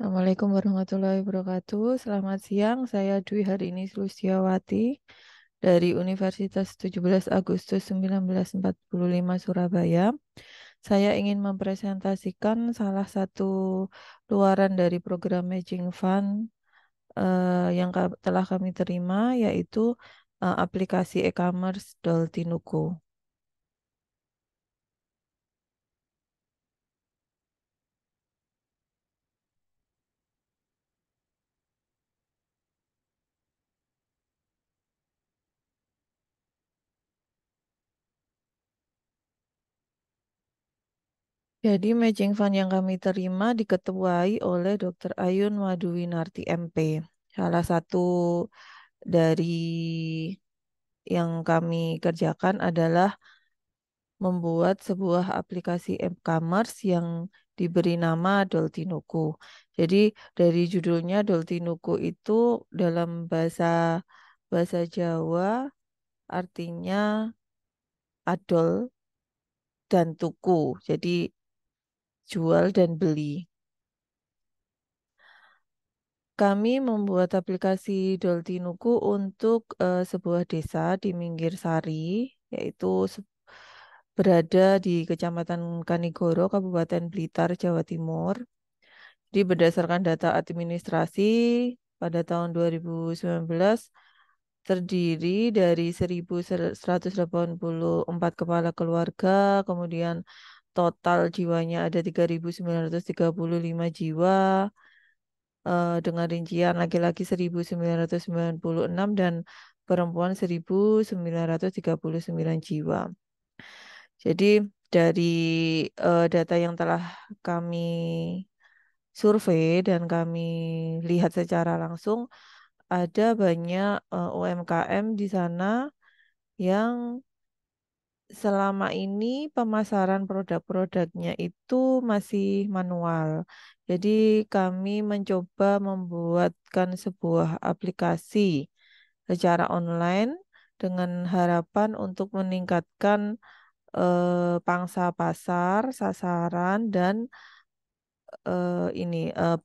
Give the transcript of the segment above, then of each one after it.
Assalamualaikum warahmatullahi wabarakatuh. Selamat siang, saya Dwi Harini Sulistiawati dari Universitas 17 Agustus 1945 Surabaya. Saya ingin mempresentasikan salah satu luaran dari program Matching Fund yang telah kami terima, yaitu aplikasi e-commerce Doltinuku. Jadi matching fund yang kami terima diketuai oleh Dr. Ayun Maduwinarti MP. Salah satu dari yang kami kerjakan adalah membuat sebuah aplikasi e-commerce yang diberi nama Doltinuku. Jadi dari judulnya Doltinuku itu dalam bahasa bahasa Jawa artinya adol dan tuku. Jadi jual dan beli. Kami membuat aplikasi Doltinuku untuk sebuah desa di Minggir Sari, yaitu berada di Kecamatan Kanigoro, Kabupaten Blitar, Jawa Timur. Jadi berdasarkan data administrasi pada tahun 2019 terdiri dari 1.184 kepala keluarga, kemudian total jiwanya ada 3.935 jiwa, dengan rincian laki-laki 1.996 dan perempuan 1.939 jiwa. Jadi dari data yang telah kami survei dan kami lihat secara langsung, ada banyak UMKM di sana yang selama ini pemasaran produk-produknya itu masih manual. Jadi kami mencoba membuatkan sebuah aplikasi secara online dengan harapan untuk meningkatkan pangsa pasar, sasaran, dan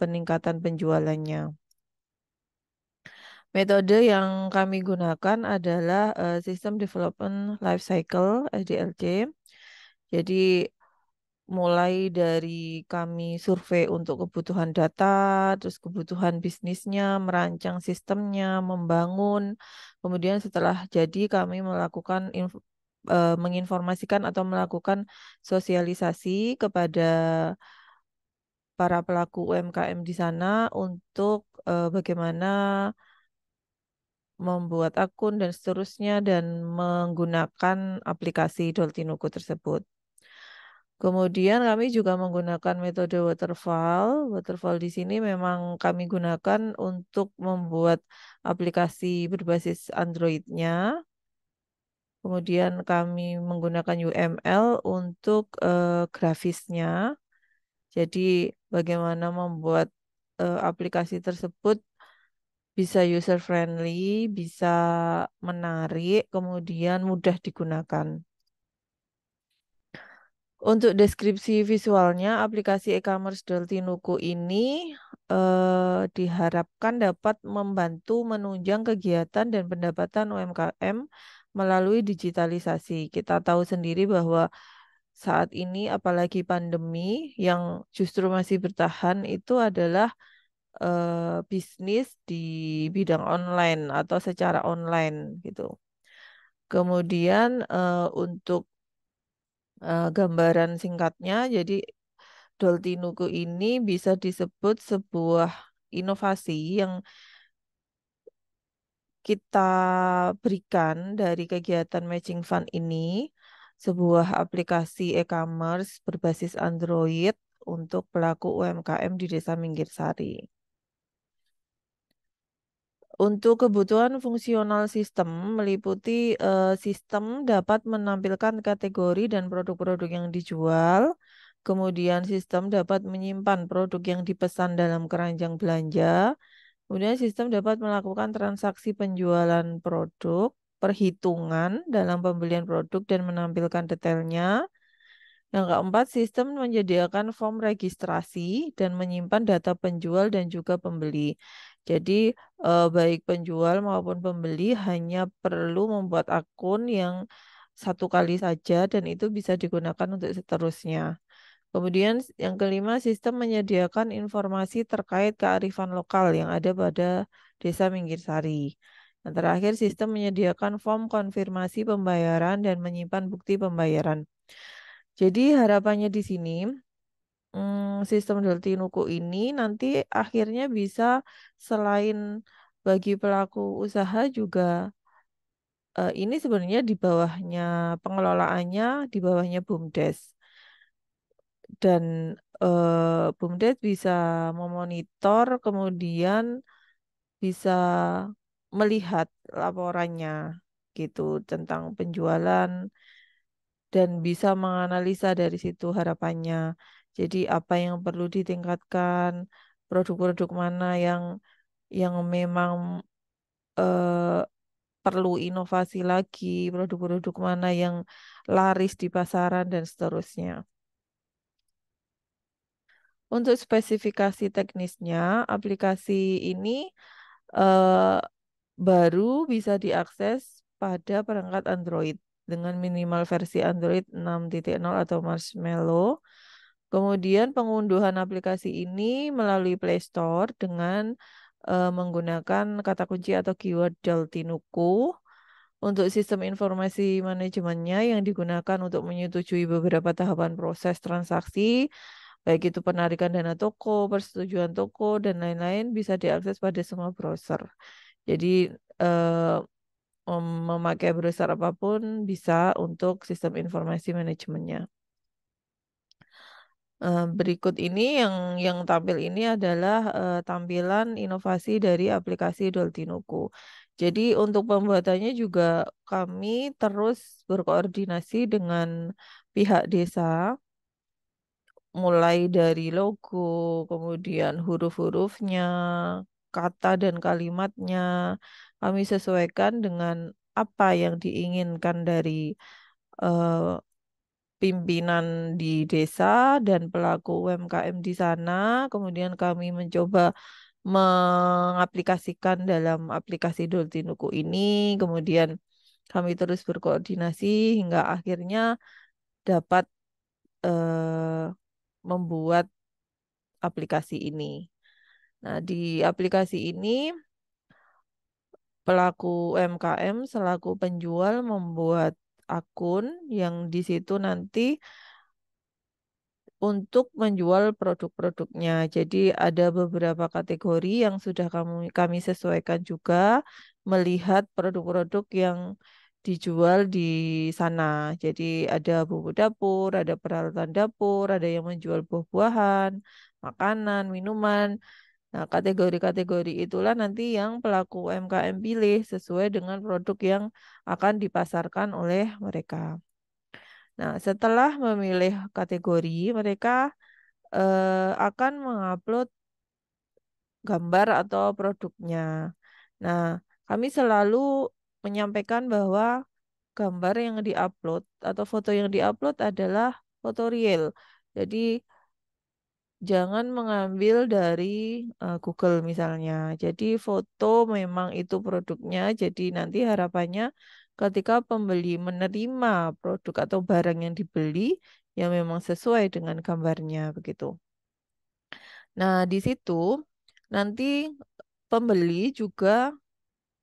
peningkatan penjualannya. Metode yang kami gunakan adalah System Development Life Cycle (SDLC). Jadi mulai dari kami survei untuk kebutuhan data, terus kebutuhan bisnisnya, merancang sistemnya, membangun. Kemudian setelah jadi kami melakukan menginformasikan atau melakukan sosialisasi kepada para pelaku UMKM di sana untuk bagaimana membuat akun dan seterusnya dan menggunakan aplikasi Doltinuku tersebut. Kemudian kami juga menggunakan metode waterfall. Waterfall di sini memang kami gunakan untuk membuat aplikasi berbasis Android-nya. Kemudian kami menggunakan UML untuk grafisnya. Jadi bagaimana membuat aplikasi tersebut bisa user friendly, bisa menarik, kemudian mudah digunakan. Untuk deskripsi visualnya, aplikasi e-commerce Doltinuku ini diharapkan dapat membantu menunjang kegiatan dan pendapatan UMKM melalui digitalisasi. Kita tahu sendiri bahwa saat ini, apalagi pandemi yang justru masih bertahan, itu adalah bisnis di bidang online atau secara online gitu. Kemudian untuk gambaran singkatnya, jadi Doltinuku ini bisa disebut sebuah inovasi yang kita berikan dari kegiatan Matching Fund ini, sebuah aplikasi e-commerce berbasis Android untuk pelaku UMKM di Desa Minggir Sari. Untuk kebutuhan fungsional sistem meliputi sistem dapat menampilkan kategori dan produk-produk yang dijual. Kemudian sistem dapat menyimpan produk yang dipesan dalam keranjang belanja. Kemudian sistem dapat melakukan transaksi penjualan produk, perhitungan dalam pembelian produk dan menampilkan detailnya. Yang keempat, sistem menyediakan form registrasi dan menyimpan data penjual dan juga pembeli. Jadi, baik penjual maupun pembeli hanya perlu membuat akun yang satu kali saja dan itu bisa digunakan untuk seterusnya. Kemudian yang kelima, sistem menyediakan informasi terkait kearifan lokal yang ada pada Desa Minggir Sari. Yang terakhir, sistem menyediakan form konfirmasi pembayaran dan menyimpan bukti pembayaran. Jadi harapannya di sini, sistem Deltinuku ini nanti akhirnya bisa selain bagi pelaku usaha juga ini sebenarnya di bawahnya pengelolaannya di bawahnya BUMDes. Dan BUMDes bisa memonitor kemudian bisa melihat laporannya gitu tentang penjualan dan bisa menganalisa dari situ harapannya. Jadi apa yang perlu ditingkatkan, produk-produk mana yang memang eh, perlu inovasi lagi, produk-produk mana yang laris di pasaran dan seterusnya. Untuk spesifikasi teknisnya, aplikasi ini eh, baru bisa diakses pada perangkat Android dengan minimal versi Android 6.0 atau Marshmallow. Kemudian pengunduhan aplikasi ini melalui Play Store dengan menggunakan kata kunci atau keyword Deltinuku. Untuk sistem informasi manajemennya yang digunakan untuk menyetujui beberapa tahapan proses transaksi, baik itu penarikan dana toko, persetujuan toko, dan lain-lain bisa diakses pada semua browser. Jadi eh, memakai browser apapun bisa untuk sistem informasi manajemennya. Berikut ini yang tampil ini adalah tampilan inovasi dari aplikasi Doltinuku. Jadi untuk pembuatannya juga kami terus berkoordinasi dengan pihak desa, mulai dari logo, kemudian huruf-hurufnya, kata dan kalimatnya, kami sesuaikan dengan apa yang diinginkan dari eh, pimpinan di desa dan pelaku UMKM di sana. Kemudian kami mencoba mengaplikasikan dalam aplikasi Doltinuku ini. Kemudian kami terus berkoordinasi hingga akhirnya dapat membuat aplikasi ini. Nah, di aplikasi ini pelaku UMKM selaku penjual membuat akun yang di situ nanti untuk menjual produk-produknya. Jadi ada beberapa kategori yang sudah kami sesuaikan juga melihat produk-produk yang dijual di sana. Jadi ada bumbu dapur, ada peralatan dapur, ada yang menjual buah-buahan, makanan, minuman. Nah, kategori-kategori itulah nanti yang pelaku UMKM pilih sesuai dengan produk yang akan dipasarkan oleh mereka. Nah, setelah memilih kategori, mereka akan mengupload gambar atau produknya. Nah, kami selalu menyampaikan bahwa gambar yang diupload atau foto yang diupload adalah foto real. Jadi, jangan mengambil dari Google misalnya. Jadi, foto memang itu produknya. Jadi, nanti harapannya ketika pembeli menerima produk atau barang yang dibeli, yang memang sesuai dengan gambarnya begitu. Nah, di situ nanti pembeli juga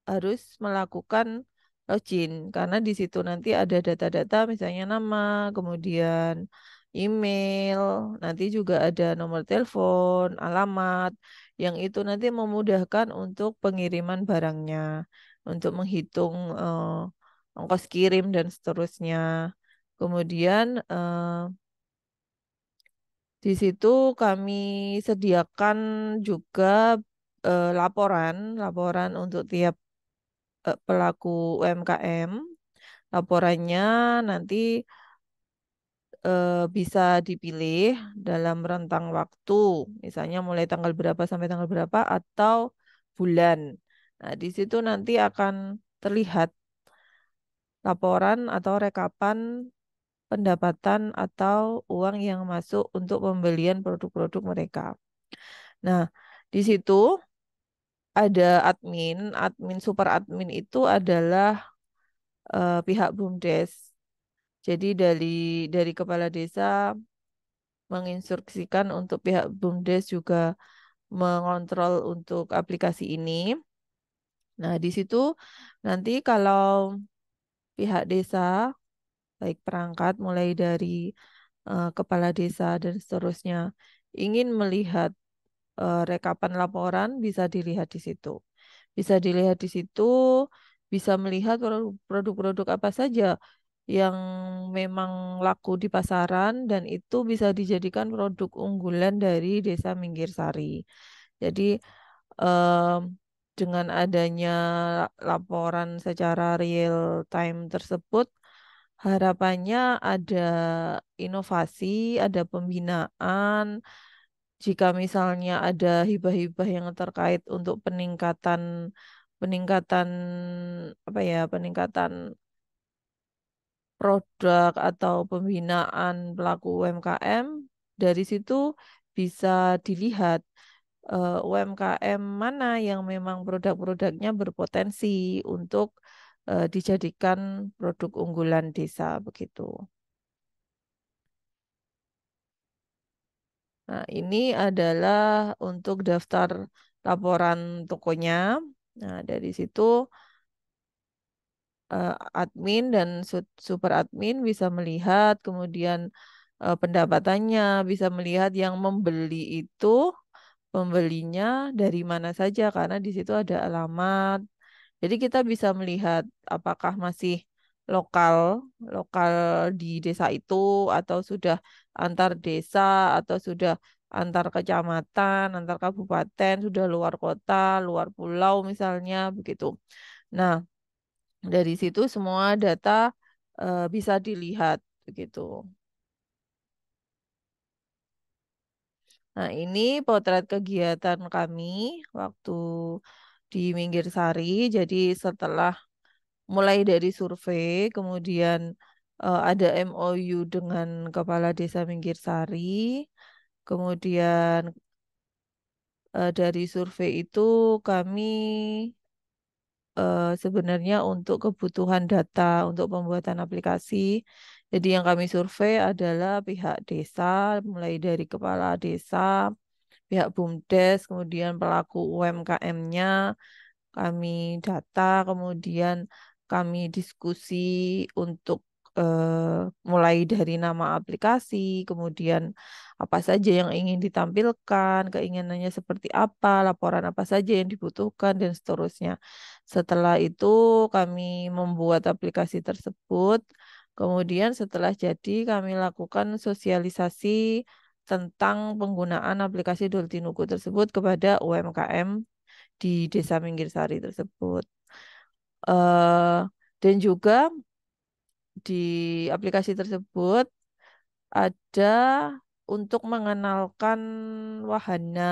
harus melakukan login karena di situ nanti ada data-data misalnya nama, kemudian email, nanti juga ada nomor telepon, alamat yang itu nanti memudahkan untuk pengiriman barangnya, untuk menghitung ongkos kirim dan seterusnya. Kemudian di situ kami sediakan juga laporan, laporan untuk tiap pelaku UMKM. Laporannya nanti bisa dipilih dalam rentang waktu, misalnya mulai tanggal berapa sampai tanggal berapa atau bulan. Nah, di situ nanti akan terlihat laporan atau rekapan pendapatan atau uang yang masuk untuk pembelian produk-produk mereka. Nah, di situ ada admin, super admin itu adalah pihak BUMDes. Jadi dari kepala desa menginstruksikan untuk pihak BUMDes juga mengontrol untuk aplikasi ini. Nah, di situ nanti kalau pihak desa, baik perangkat mulai dari kepala desa dan seterusnya, ingin melihat rekapan laporan, bisa dilihat di situ. Bisa dilihat di situ, bisa melihat produk-produk apa saja yang memang laku di pasaran dan itu bisa dijadikan produk unggulan dari Desa Minggirsari. Jadi em, dengan adanya laporan secara real time tersebut, harapannya ada inovasi, ada pembinaan. Jika misalnya ada hibah-hibah yang terkait untuk peningkatan peningkatan apa ya, peningkatan produk atau pembinaan pelaku UMKM, dari situ bisa dilihat UMKM mana yang memang produk-produknya berpotensi untuk dijadikan produk unggulan desa begitu. Nah, ini adalah untuk daftar laporan tokonya. Nah, dari situ admin dan super admin bisa melihat, kemudian pendapatannya bisa melihat yang membeli itu pembelinya dari mana saja karena di situ ada alamat. Jadi kita bisa melihat apakah masih lokal lokal di desa itu atau sudah antar desa atau sudah antar kecamatan, antar kabupaten, sudah luar kota, luar pulau misalnya begitu. Nah, dari situ semua data bisa dilihat begitu. Nah, ini potret kegiatan kami waktu di Minggir Sari. Jadi setelah mulai dari survei, kemudian ada MOU dengan Kepala Desa Minggir Sari, kemudian dari survei itu kami sebenarnya untuk kebutuhan data untuk pembuatan aplikasi. Jadi yang kami survei adalah pihak desa, mulai dari kepala desa, pihak BUMDes, kemudian pelaku UMKM-nya, kami data, kemudian kami diskusi untuk mulai dari nama aplikasi, kemudian apa saja yang ingin ditampilkan, keinginannya seperti apa, laporan apa saja yang dibutuhkan, dan seterusnya. Setelah itu kami membuat aplikasi tersebut, kemudian setelah jadi kami lakukan sosialisasi tentang penggunaan aplikasi Doltinuku tersebut kepada UMKM di Desa Minggir Sari tersebut. eh dan juga di aplikasi tersebut ada untuk mengenalkan wahana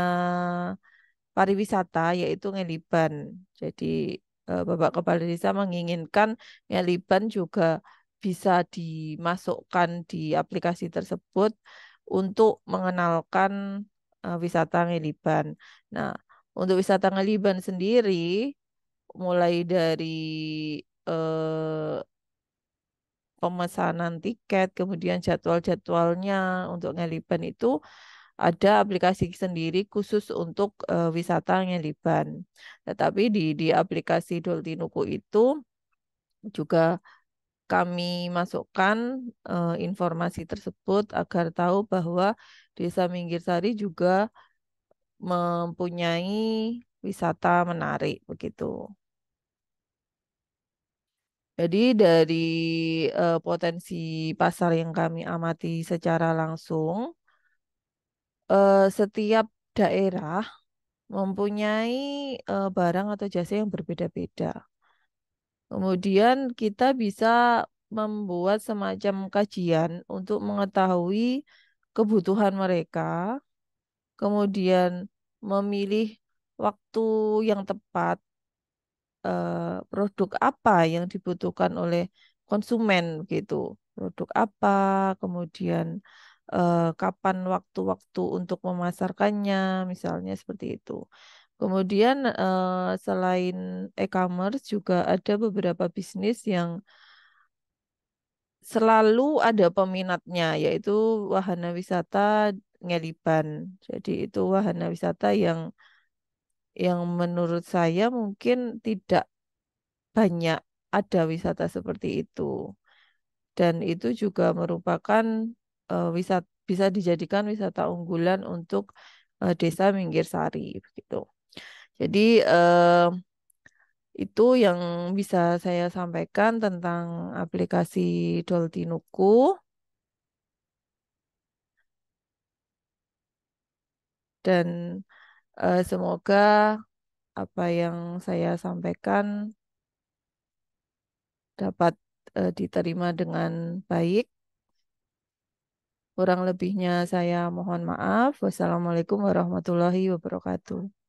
pariwisata yaitu Ngeliban. Jadi Bapak Kepala Desa menginginkan Ngeliban juga bisa dimasukkan di aplikasi tersebut untuk mengenalkan wisata Ngeliban. Nah, untuk wisata Ngeliban sendiri mulai dari eh, pemesanan tiket, kemudian jadwal-jadwalnya untuk Ngeliban itu ada aplikasi sendiri khusus untuk wisata Ngeliban. Tetapi di aplikasi Doltinuku itu juga kami masukkan informasi tersebut agar tahu bahwa Desa Minggirsari juga mempunyai wisata menarik begitu. Jadi dari potensi pasar yang kami amati secara langsung, setiap daerah mempunyai barang atau jasa yang berbeda-beda. Kemudian kita bisa membuat semacam kajian untuk mengetahui kebutuhan mereka, kemudian memilih waktu yang tepat, produk apa yang dibutuhkan oleh konsumen gitu. produk apa, kemudian kapan waktu-waktu untuk memasarkannya, misalnya seperti itu. Kemudian selain e-commerce juga ada beberapa bisnis yang selalu ada peminatnya, yaitu wahana wisata Ngeliban. Jadi itu wahana wisata yang menurut saya mungkin tidak banyak ada wisata seperti itu. Dan itu juga merupakan wisata bisa dijadikan wisata unggulan untuk Desa Minggir Sari begitu. Jadi itu yang bisa saya sampaikan tentang aplikasi Doltinuku dan semoga apa yang saya sampaikan dapat diterima dengan baik. Kurang lebihnya saya mohon maaf. Wassalamualaikum warahmatullahi wabarakatuh.